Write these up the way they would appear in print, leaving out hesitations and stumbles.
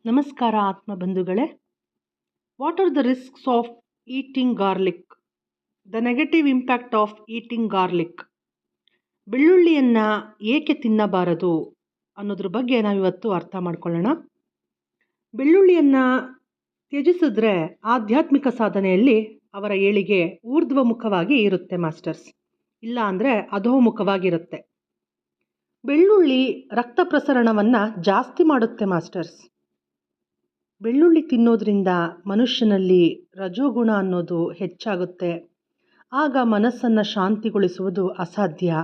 ನಮಸ್ಕಾರ ಆತ್ಮಬಂಧುಗಳೇ. What are the risks of eating garlic? The negative impact of eating garlic. ಬೆಳ್ಳುಳ್ಳಿಯನ್ನು ಏಕೆ ತಿನ್ನಬಾರದು ಅನ್ನೋದ್ರ ಬಗ್ಗೆ ನಾವಿವತ್ತು ಅರ್ಥ ಮಾಡ್ಕೊಳ್ಳೋಣ. ಬೆಳ್ಳುಳ್ಳಿಯನ್ನು ತ್ಯಜಿಸಿದ್ರೆ ಆಧ್ಯಾತ್ಮಿಕ ಸಾಧನೆಯಲ್ಲಿ ಅವರ ಏಳಿಗೆ ಊರ್ಧ್ವಮುಖವಾಗಿ ಇರುತ್ತೆ ಮಾಸ್ಟರ್ಸ್, ಇಲ್ಲ ಅಂದರೆ ಅಧೋಮುಖವಾಗಿರುತ್ತೆ. ಬೆಳ್ಳುಳ್ಳಿ ರಕ್ತ ಪ್ರಸರಣವನ್ನು ಜಾಸ್ತಿ ಮಾಡುತ್ತೆ ಮಾಸ್ಟರ್ಸ್. ಬೆಳ್ಳುಳ್ಳಿ ತಿನ್ನೋದ್ರಿಂದ ಮನುಷ್ಯನಲ್ಲಿ ರಜೋಗುಣ ಅನ್ನೋದು ಹೆಚ್ಚಾಗುತ್ತೆ. ಆಗ ಮನಸ್ಸನ್ನು ಶಾಂತಿಗೊಳಿಸುವುದು ಅಸಾಧ್ಯ.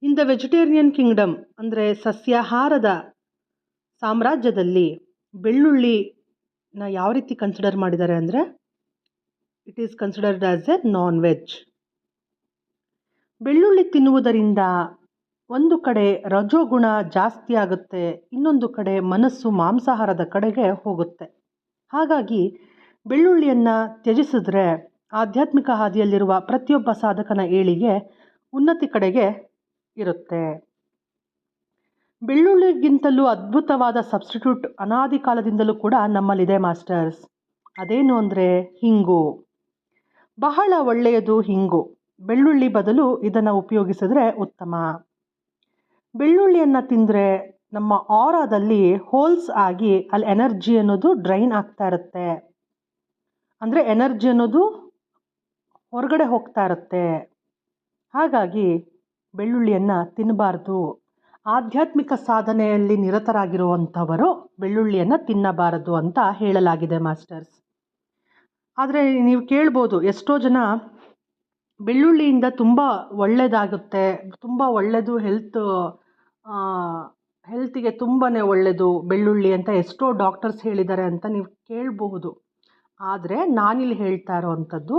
ಇನ್ ದ ವೆಜಿಟೇರಿಯನ್ ಕಿಂಗ್ಡಮ್ ಅಂದರೆ ಸಸ್ಯಾಹಾರದ ಸಾಮ್ರಾಜ್ಯದಲ್ಲಿ ಬೆಳ್ಳುಳ್ಳಿನ ಯಾವ ರೀತಿ ಕನ್ಸಿಡರ್ ಮಾಡಿದ್ದಾರೆ ಅಂದರೆ it is considered as A non veg. ಬೆಳ್ಳುಳ್ಳಿ ತಿನ್ನುವುದರಿಂದ ಒಂದು ಕಡೆ ರಜೋಗುಣ ಜಾಸ್ತಿ ಆಗುತ್ತೆ, ಇನ್ನೊಂದು ಕಡೆ ಮನಸ್ಸು ಮಾಂಸಾಹಾರದ ಕಡೆಗೆ ಹೋಗುತ್ತೆ. ಹಾಗಾಗಿ ಬೆಳ್ಳುಳ್ಳಿಯನ್ನು ತ್ಯಜಿಸಿದ್ರೆ ಆಧ್ಯಾತ್ಮಿಕ ಹಾದಿಯಲ್ಲಿರುವ ಪ್ರತಿಯೊಬ್ಬ ಸಾಧಕನ ಏಳಿಗೆ ಉನ್ನತಿ ಕಡೆಗೆ ಇರುತ್ತೆ. ಬೆಳ್ಳುಳ್ಳಿಗಿಂತಲೂ ಅದ್ಭುತವಾದ ಸಬ್ಸ್ಟಿಟ್ಯೂಟ್ ಅನಾದಿ ಕಾಲದಿಂದಲೂ ಕೂಡ ನಮ್ಮಲ್ಲಿದೆ ಮಾಸ್ಟರ್ಸ್. ಅದೇನು ಅಂದರೆ ಹಿಂಗು. ಬಹಳ ಒಳ್ಳೆಯದು ಹಿಂಗು. ಬೆಳ್ಳುಳ್ಳಿ ಬದಲು ಇದನ್ನು ಉಪಯೋಗಿಸಿದ್ರೆ ಉತ್ತಮ. ಬೆಳ್ಳುಳ್ಳಿಯನ್ನು ತಿಂದರೆ ನಮ್ಮ ಆರಾದಲ್ಲಿ ಹೋಲ್ಸ್ ಆಗಿ ಅಲ್ಲಿ ಎನರ್ಜಿ ಅನ್ನೋದು ಡ್ರೈನ್ ಆಗ್ತಾ ಇರುತ್ತೆ. ಅಂದರೆ ಎನರ್ಜಿ ಅನ್ನೋದು ಹೊರಗಡೆ ಹೋಗ್ತಾ ಇರುತ್ತೆ. ಹಾಗಾಗಿ ಬೆಳ್ಳುಳ್ಳಿಯನ್ನು ತಿನ್ನಬಾರ್ದು. ಆಧ್ಯಾತ್ಮಿಕ ಸಾಧನೆಯಲ್ಲಿ ನಿರತರಾಗಿರುವಂಥವರು ಬೆಳ್ಳುಳ್ಳಿಯನ್ನು ತಿನ್ನಬಾರದು ಅಂತ ಹೇಳಲಾಗಿದೆ ಮಾಸ್ಟರ್ಸ್. ಆದರೆ ನೀವು ಕೇಳ್ಬೋದು, ಎಷ್ಟೋ ಜನ ಬೆಳ್ಳುಳ್ಳಿಯಿಂದ ತುಂಬ ಒಳ್ಳೆಯದಾಗುತ್ತೆ, ತುಂಬ ಒಳ್ಳೆಯದು, ಹೆಲ್ತಿಗೆ ತುಂಬಾ ಒಳ್ಳೆಯದು ಬೆಳ್ಳುಳ್ಳಿ ಅಂತ ಎಷ್ಟೋ ಡಾಕ್ಟರ್ಸ್ ಹೇಳಿದ್ದಾರೆ ಅಂತ ನೀವು ಕೇಳಬಹುದು. ಆದರೆ ನಾನಿಲ್ಲಿ ಹೇಳ್ತಾ ಇರೋವಂಥದ್ದು,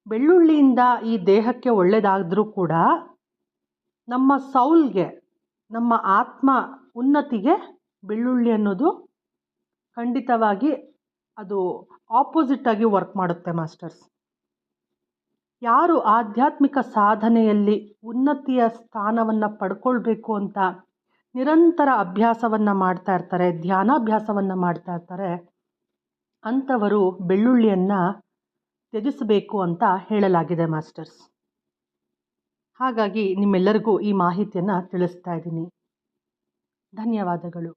ಬೆಳ್ಳುಳ್ಳಿಯಿಂದ ಈ ದೇಹಕ್ಕೆ ಒಳ್ಳೆಯದಾದರೂ ಕೂಡ ನಮ್ಮ ಸೌಲ್ಗೆ, ನಮ್ಮ ಆತ್ಮ ಉನ್ನತಿಗೆ ಬೆಳ್ಳುಳ್ಳಿ ಅನ್ನೋದು ಖಂಡಿತವಾಗಿ ಅದು ಆಪೋಸಿಟ್ಟಾಗಿ ವರ್ಕ್ ಮಾಡುತ್ತೆ ಮಾಸ್ಟರ್ಸ್. ಯಾರು ಆಧ್ಯಾತ್ಮಿಕ ಸಾಧನೆಯಲ್ಲಿ ಉನ್ನತಿಯ ಸ್ಥಾನವನ್ನು ಪಡ್ಕೊಳ್ಬೇಕು ಅಂತ ನಿರಂತರ ಅಭ್ಯಾಸವನ್ನು ಮಾಡ್ತಾ ಇರ್ತಾರೆ, ಧ್ಯಾನಾಭ್ಯಾಸವನ್ನು ಮಾಡ್ತಾ ಇರ್ತಾರೆ, ಅಂಥವರು ಬೆಳ್ಳುಳ್ಳಿಯನ್ನು ತ್ಯಜಿಸಬೇಕು ಅಂತ ಹೇಳಲಾಗಿದೆ ಮಾಸ್ಟರ್ಸ್. ಹಾಗಾಗಿ ನಿಮ್ಮೆಲ್ಲರಿಗೂ ಈ ಮಾಹಿತಿಯನ್ನು ತಿಳಿಸ್ತಾ ಇದ್ದೀನಿ. ಧನ್ಯವಾದಗಳು.